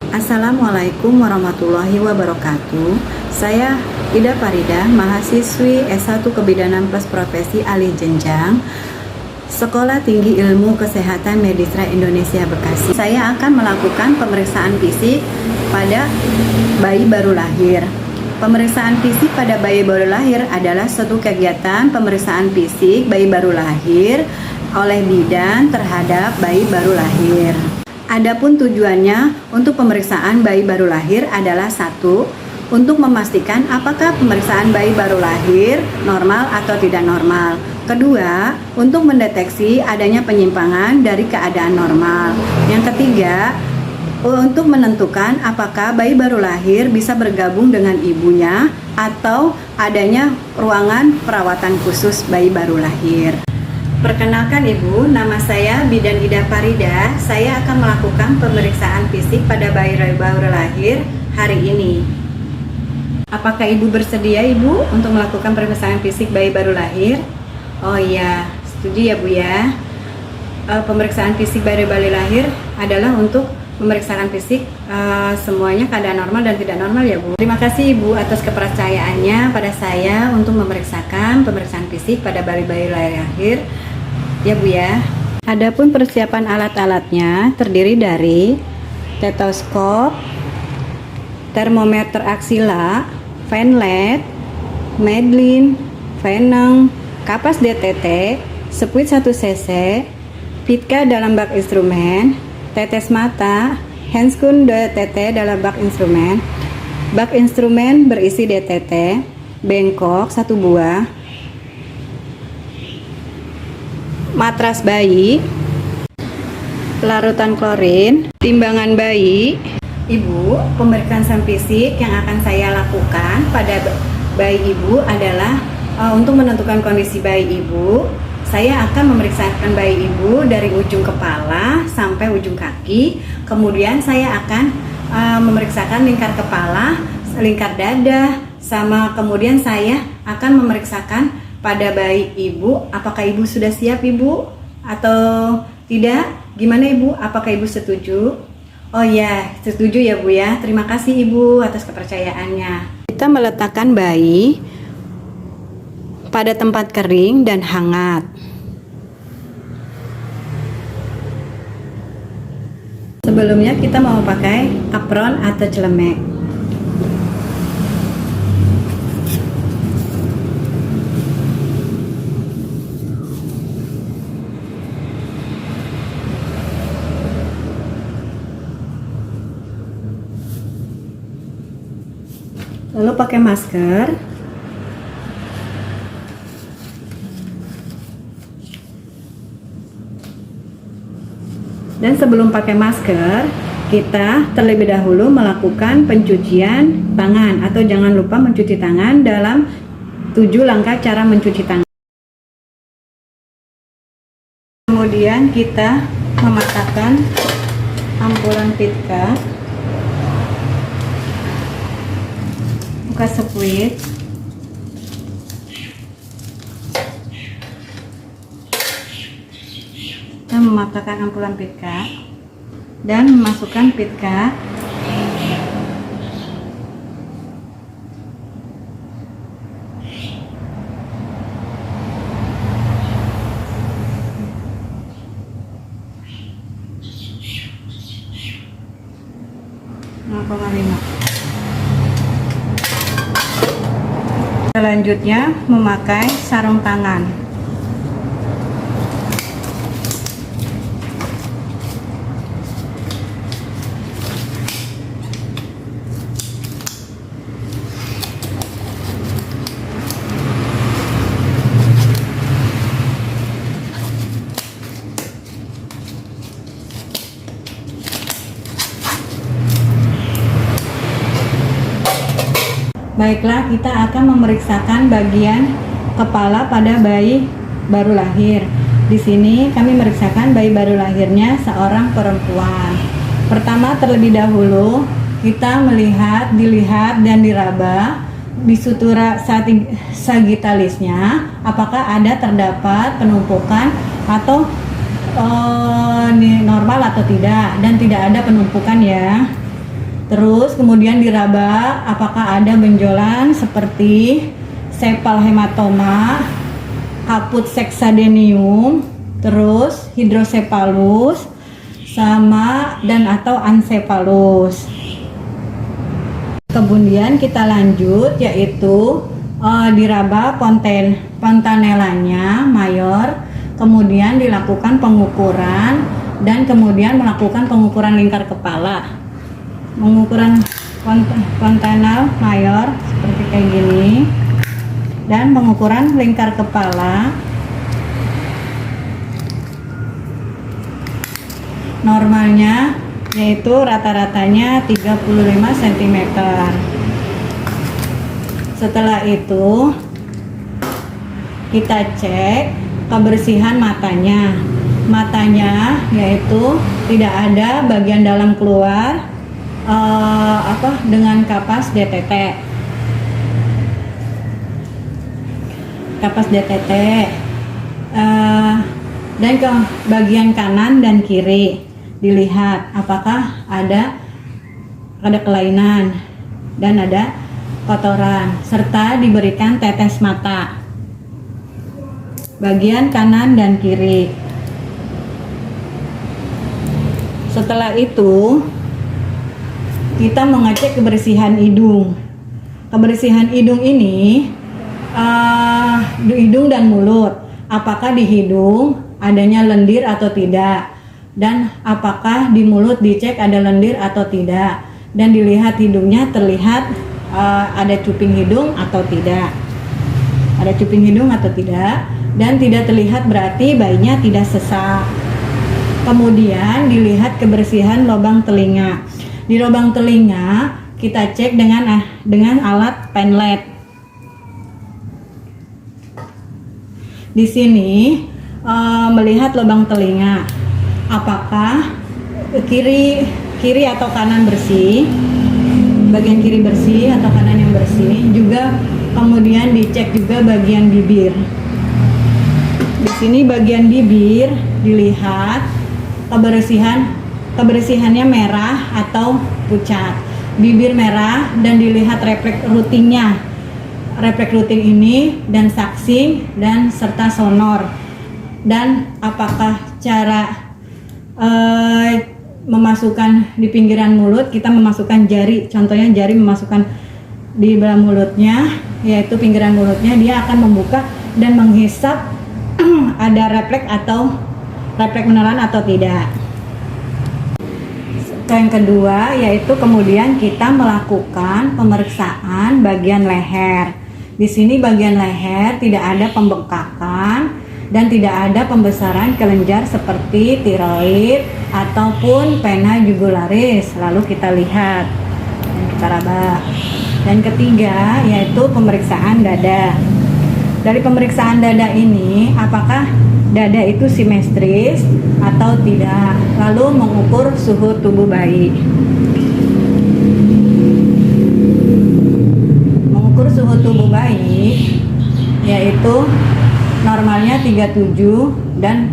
Assalamualaikum warahmatullahi wabarakatuh. Saya Ida Farida, mahasiswi S1 Kebidanan Plus Profesi Alih Jenjang Sekolah Tinggi Ilmu Kesehatan Medistra Indonesia Bekasi. Saya akan melakukan pemeriksaan fisik pada bayi baru lahir. Pemeriksaan fisik pada bayi baru lahir adalah suatu kegiatan pemeriksaan fisik bayi baru lahir oleh bidan terhadap bayi baru lahir. Adapun tujuannya untuk pemeriksaan bayi baru lahir adalah satu, untuk memastikan apakah pemeriksaan bayi baru lahir normal atau tidak normal. Kedua, untuk mendeteksi adanya penyimpangan dari keadaan normal. Yang ketiga, untuk menentukan apakah bayi baru lahir bisa bergabung dengan ibunya atau adanya ruangan perawatan khusus bayi baru lahir. Perkenalkan Ibu, nama saya Bidan Ida Farida. Saya akan melakukan pemeriksaan fisik pada bayi baru lahir hari ini. Apakah Ibu bersedia Ibu untuk melakukan pemeriksaan fisik bayi baru lahir? Oh iya, setuju ya Bu ya. Pemeriksaan fisik bayi baru lahir adalah untuk pemeriksaan fisik semuanya keadaan normal dan tidak normal ya Bu. Terima kasih Ibu atas kepercayaannya pada saya untuk memeriksakan pemeriksaan fisik pada bayi lahir ya Bu ya. Adapun persiapan alat-alatnya terdiri dari stetoskop, termometer aksila, fanlet, medlin, veneng, kapas DTT, spuit 1 cc, pitka dalam bak instrumen, tetes mata, handscoon DTT dalam bak instrumen. Bak instrumen berisi DTT, bengkok 1 buah, matras bayi, larutan klorin, timbangan bayi. Ibu, pemeriksaan fisik yang akan saya lakukan pada bayi Ibu adalah untuk menentukan kondisi bayi Ibu. Saya akan memeriksakan bayi Ibu dari ujung kepala sampai ujung kaki. Kemudian saya akan memeriksakan lingkar kepala, lingkar dada, sama kemudian saya akan memeriksakan pada bayi Ibu. Apakah Ibu sudah siap Ibu atau tidak? Gimana Ibu? Apakah Ibu setuju? Oh ya, setuju ya Bu ya. Terima kasih Ibu atas kepercayaannya. Kita meletakkan bayi pada tempat kering dan hangat. Sebelumnya kita mau pakai apron atau celemek. Lalu pakai masker. Dan sebelum pakai masker, kita terlebih dahulu melakukan pencucian tangan, atau jangan lupa mencuci tangan dalam 7 langkah cara mencuci tangan. Kemudian kita mematahkan ampulan pitka, buka spuit, dan mematahkan ampulan pitka dan memasukkan pitka Selanjutnya memakai sarung tangan. Baiklah, kita akan memeriksakan bagian kepala pada bayi baru lahir. Di sini kami memeriksakan bayi baru lahirnya seorang perempuan. Pertama, terlebih dahulu kita dilihat dan diraba di sutura sagittalisnya, apakah terdapat penumpukan atau normal atau tidak, dan tidak ada penumpukan ya. Terus kemudian diraba apakah ada benjolan seperti sepal hematoma, kaput seksadenium, terus hidrosepalus, sama dan atau ansepalus. Kemudian kita lanjut yaitu diraba fontanellanya mayor, kemudian dilakukan pengukuran dan kemudian melakukan pengukuran lingkar kepala. Pengukuran fontanel mayor seperti kayak gini dan pengukuran lingkar kepala normalnya yaitu rata-ratanya 35 cm. Setelah itu kita cek kebersihan matanya. Matanya yaitu tidak ada bagian dalam keluar dengan kapas DTT. Kapas DTT dan ke bagian kanan dan kiri dilihat apakah ada kelainan dan ada kotoran, serta diberikan tetes mata bagian kanan dan kiri. Setelah itu kita mengecek kebersihan hidung. Kebersihan hidung ini di hidung dan mulut, apakah di hidung adanya lendir atau tidak, dan apakah di mulut dicek ada lendir atau tidak, dan dilihat hidungnya terlihat ada cuping hidung atau tidak, dan tidak terlihat berarti bayinya tidak sesak. Kemudian dilihat kebersihan lubang telinga. Di lubang telinga kita cek dengan alat penlet. Di sini melihat lubang telinga, apakah kiri atau kanan bersih, bagian kiri bersih atau kanan yang bersih. Juga kemudian dicek juga bagian bibir. Di sini bagian bibir dilihat kebersihannya merah atau pucat. Bibir merah dan dilihat refleks rutinnya. Refleks rutin ini dan sucking dan serta sonor. Dan apakah cara memasukkan di pinggiran mulut, kita memasukkan jari, contohnya jari memasukkan di dalam mulutnya, yaitu pinggiran mulutnya, dia akan membuka dan menghisap ada refleks beneran atau tidak. Yang kedua yaitu kemudian kita melakukan pemeriksaan bagian leher. Di sini bagian leher tidak ada pembengkakan dan tidak ada pembesaran kelenjar seperti tiroid ataupun vena jugularis. Lalu kita lihat dan kita raba. Dan ketiga yaitu pemeriksaan dada. Dari pemeriksaan dada ini apakah dada itu simetris atau tidak, lalu mengukur suhu tubuh bayi. Mengukur suhu tubuh bayi yaitu normalnya 37 dan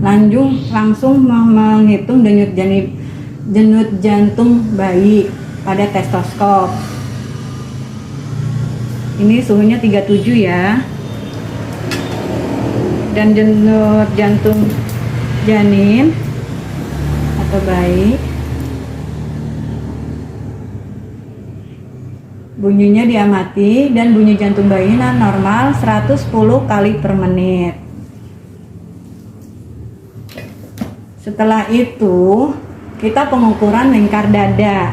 langsung menghitung denyut jantung bayi pada stetoskop. Ini suhunya 37 ya. Dan denyut jantung janin atau bayi, bunyinya diamati dan bunyi jantung bayi normal 110 kali per menit. Setelah itu kita pengukuran lingkar dada.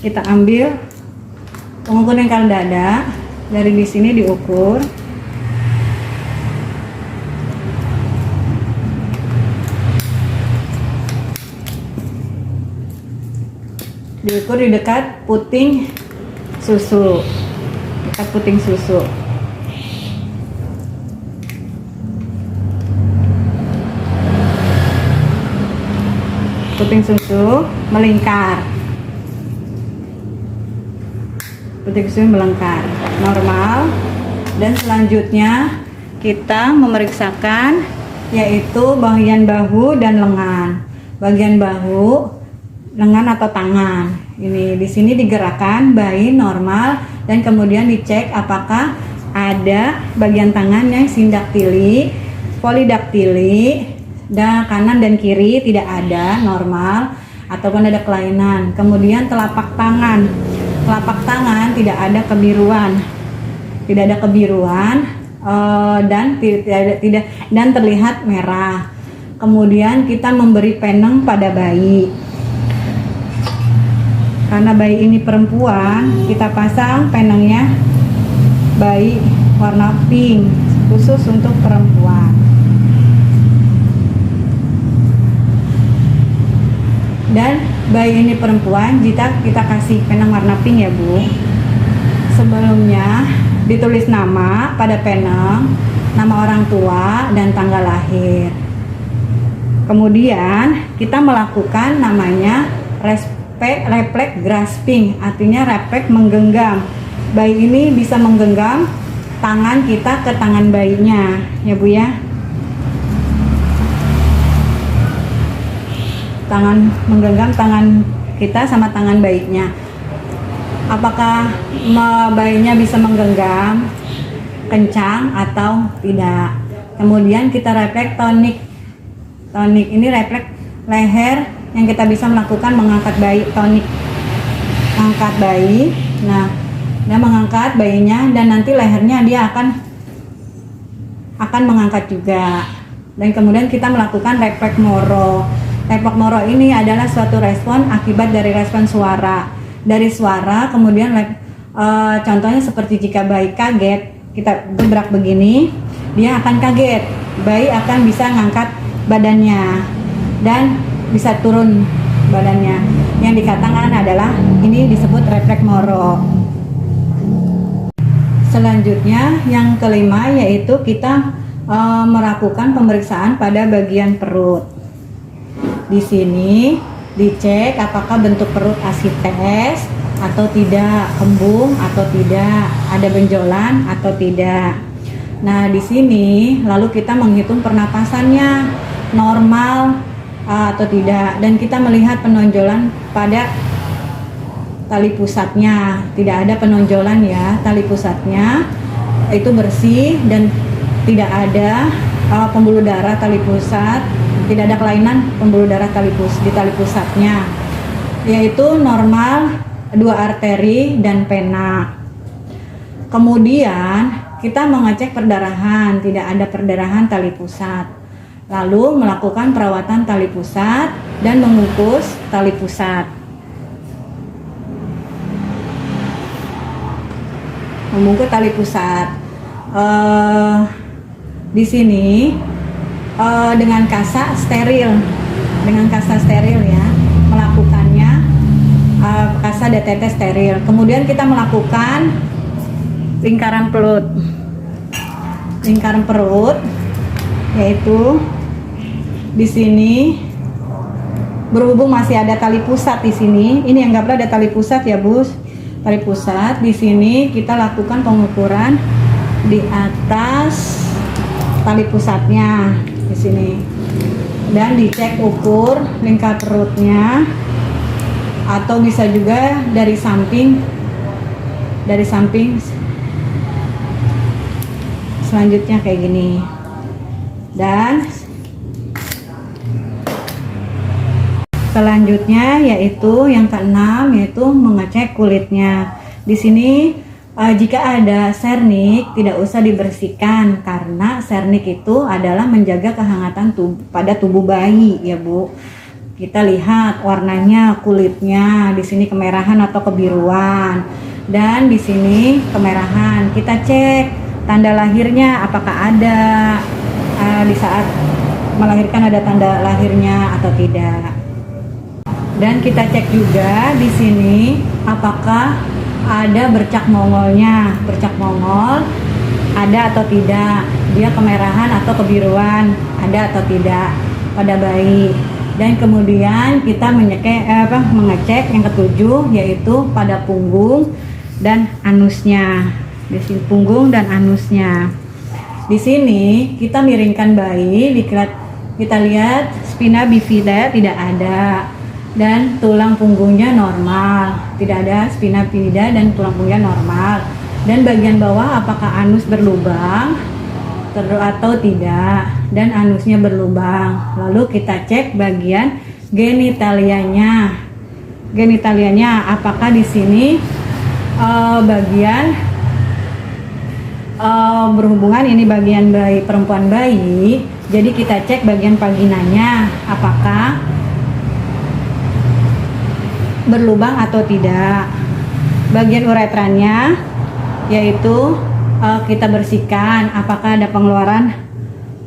Kita ambil pengukur lingkar dada, dari di sini diukur. Diukur di dekat puting susu. Puting susu melingkar. Puting susu melingkar normal. Dan selanjutnya kita memeriksakan yaitu bagian bahu dan lengan. Bagian bahu lengan atau tangan. Ini di sini digerakkan bayi normal dan kemudian dicek apakah ada bagian tangan yang sindaktili, polidaktili, dan kanan dan kiri tidak ada normal ataupun ada kelainan. Kemudian telapak tangan tidak ada kebiruan, dan terlihat merah. Kemudian kita memberi peneng pada bayi. Karena bayi ini perempuan, kita pasang penengnya bayi warna pink khusus untuk perempuan. Dan bayi ini perempuan, jika kita kasih peneng warna pink ya Bu, sebelumnya ditulis nama pada peneng, nama orang tua dan tanggal lahir. Kemudian kita melakukan namanya refleks grasping, artinya refleks menggenggam. Bayi ini bisa menggenggam tangan kita ke tangan bayinya, ya Bu ya. Menggenggam tangan kita sama tangan bayinya. Apakah bayinya bisa menggenggam kencang atau tidak? Kemudian kita refleks tonik. Tonik ini refleks leher yang kita bisa melakukan mengangkat bayi, tonik angkat bayi. Nah, dia mengangkat bayinya dan nanti lehernya dia akan mengangkat juga. Dan kemudian kita melakukan refleks moro. Refleks moro ini adalah suatu respon akibat dari respon suara. Dari suara kemudian contohnya seperti jika bayi kaget, kita gebrak begini, dia akan kaget. Bayi akan bisa mengangkat badannya dan bisa turun badannya. Yang dikatakan adalah ini disebut refleks moro. Selanjutnya yang kelima yaitu kita melakukan pemeriksaan pada bagian perut. Di sini dicek apakah bentuk perut asites atau tidak, kembung atau tidak, ada benjolan atau tidak. Nah, di sini lalu kita menghitung pernapasannya normal atau tidak, dan kita melihat penonjolan pada tali pusatnya. Tidak ada penonjolan ya, tali pusatnya itu bersih dan tidak ada pembuluh darah tali pusat, tidak ada kelainan pembuluh darah di tali pusatnya, yaitu normal 2 arteri dan pena. Kemudian kita mengecek perdarahan, tidak ada perdarahan tali pusat. Lalu melakukan perawatan tali pusat dan mengukus tali pusat. Membungkus tali pusat. Di sini dengan kasa steril, ya, melakukannya kasa DTT steril. Kemudian kita melakukan lingkaran perut, yaitu di sini berhubung masih ada tali pusat di sini. Ini anggaplah ada tali pusat ya Bu, tali pusat. Di sini kita lakukan pengukuran di atas tali pusatnya di sini dan dicek ukur lingkar perutnya, atau bisa juga dari samping selanjutnya kayak gini. Dan selanjutnya yaitu yang keenam, yaitu mengecek kulitnya. Di sini jika ada sernik tidak usah dibersihkan, karena sernik itu adalah menjaga kehangatan pada tubuh bayi ya Bu. Kita lihat warnanya, kulitnya di sini kemerahan atau kebiruan, dan di sini kemerahan. Kita cek tanda lahirnya apakah ada, di saat melahirkan ada tanda lahirnya atau tidak. Dan kita cek juga di sini apakah ada bercak mongolnya, bercak mongol ada atau tidak, dia kemerahan atau kebiruan ada atau tidak pada bayi. Dan kemudian kita mengecek yang ketujuh, yaitu pada punggung dan anusnya. Di sini punggung dan anusnya. Di sini kita miringkan bayi, kita lihat spina bifida tidak ada. dan tulang punggungnya normal, tidak ada spina bifida dan tulang punggungnya normal. Dan bagian bawah apakah anus berlubang atau tidak, dan anusnya berlubang. Lalu kita cek bagian genitalianya. Apakah di sini bagian berhubungan, ini bagian bayi, perempuan bayi. Jadi kita cek bagian vaginanya apakah berlubang atau tidak. Bagian uretranya yaitu kita bersihkan apakah ada pengeluaran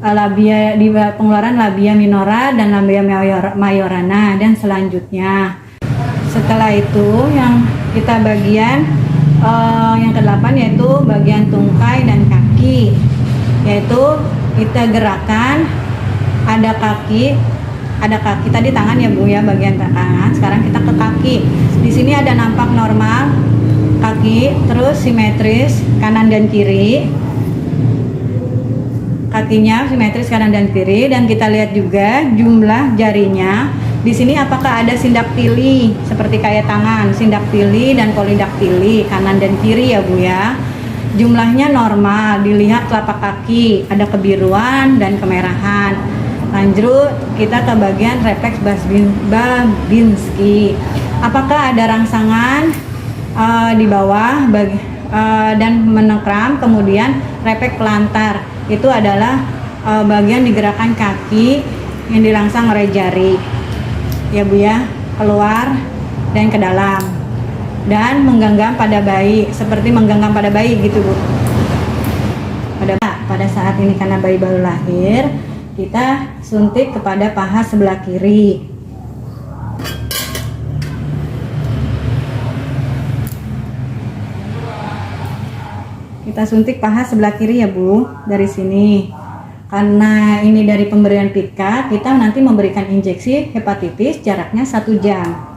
pengeluaran labia minora dan labia majorana. Dan selanjutnya setelah itu yang kita bagian yang ke-8 yaitu bagian tungkai dan kaki, yaitu kita gerakan ada kaki tadi tangan ya Bu ya, bagian tangan. Sekarang kita ke kaki. Di sini ada nampak normal kaki, terus simetris kanan dan kiri. Kakinya simetris kanan dan kiri, dan kita lihat juga jumlah jarinya. Di sini apakah ada sindaktili seperti kayak tangan, sindaktili dan polidaktili kanan dan kiri ya Bu ya. Jumlahnya normal, dilihat telapak kaki ada kebiruan dan kemerahan. Lanjut kita ke bagian refleks Babinski. Apakah ada rangsangan di bawah dan menekram, kemudian refleks plantar. Itu adalah bagian digerakkan kaki yang dirangsang oleh jari. Ya Bu ya, keluar dan ke dalam. Dan menggenggam pada bayi, seperti menggenggam pada bayi gitu Bu. Pada saat ini karena bayi baru lahir, kita suntik kepada paha sebelah kiri. Kita suntik paha sebelah kiri ya Bu, dari sini. Karena ini dari pemberian PIKA, kita nanti memberikan injeksi hepatitis jaraknya 1 jam.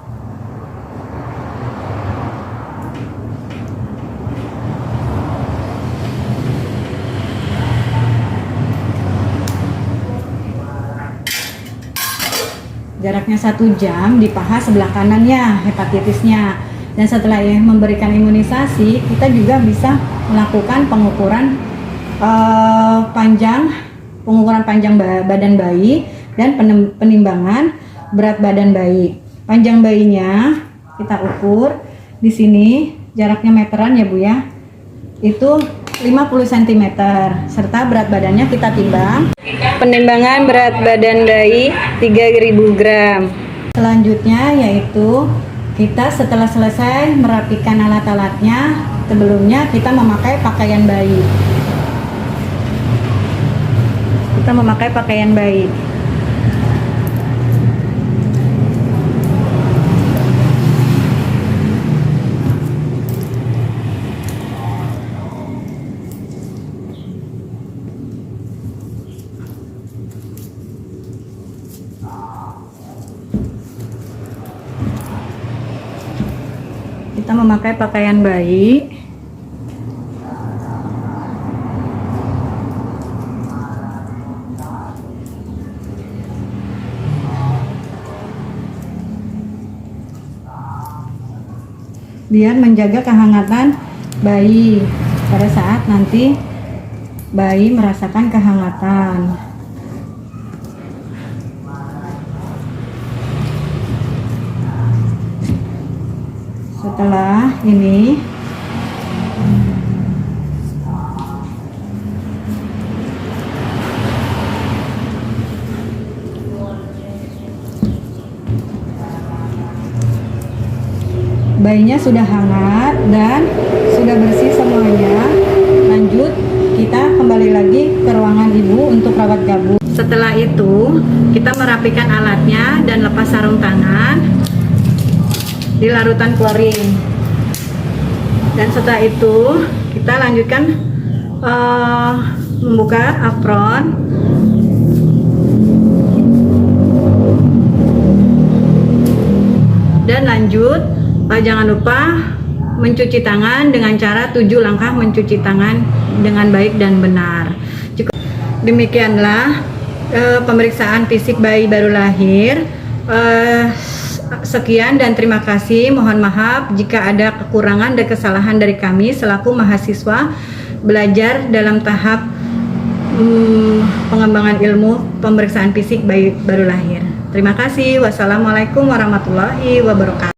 Jaraknya 1 jam di paha sebelah kanannya hepatitisnya. Dan setelah memberikan imunisasi, kita juga bisa melakukan pengukuran panjang badan bayi dan penimbangan berat badan bayi. Panjang bayinya kita ukur di sini, jaraknya meteran ya Bu ya. Itu 50 cm serta berat badannya kita timbang. Penimbangan berat badan bayi 3000 gram. Selanjutnya yaitu kita setelah selesai merapikan alat-alatnya, sebelumnya kita memakai pakaian bayi. Kita memakai pakaian bayi. Biar menjaga kehangatan bayi pada saat nanti bayi merasakan kehangatan. Setelah ini bayinya sudah hangat dan sudah bersih semuanya. Lanjut kita kembali lagi ke ruangan ibu untuk rawat gabung. Setelah itu kita merapikan alatnya dan lepas sarung tangan di larutan klorin. Dan setelah itu kita lanjutkan membuka apron. Dan lanjut jangan lupa mencuci tangan dengan cara 7 langkah mencuci tangan dengan baik dan benar. Demikianlah pemeriksaan fisik bayi baru lahir Sekian dan terima kasih. Mohon maaf jika ada kekurangan dan kesalahan dari kami selaku mahasiswa belajar dalam tahap pengembangan ilmu pemeriksaan fisik bayi baru lahir. Terima kasih. Wassalamualaikum warahmatullahi wabarakatuh.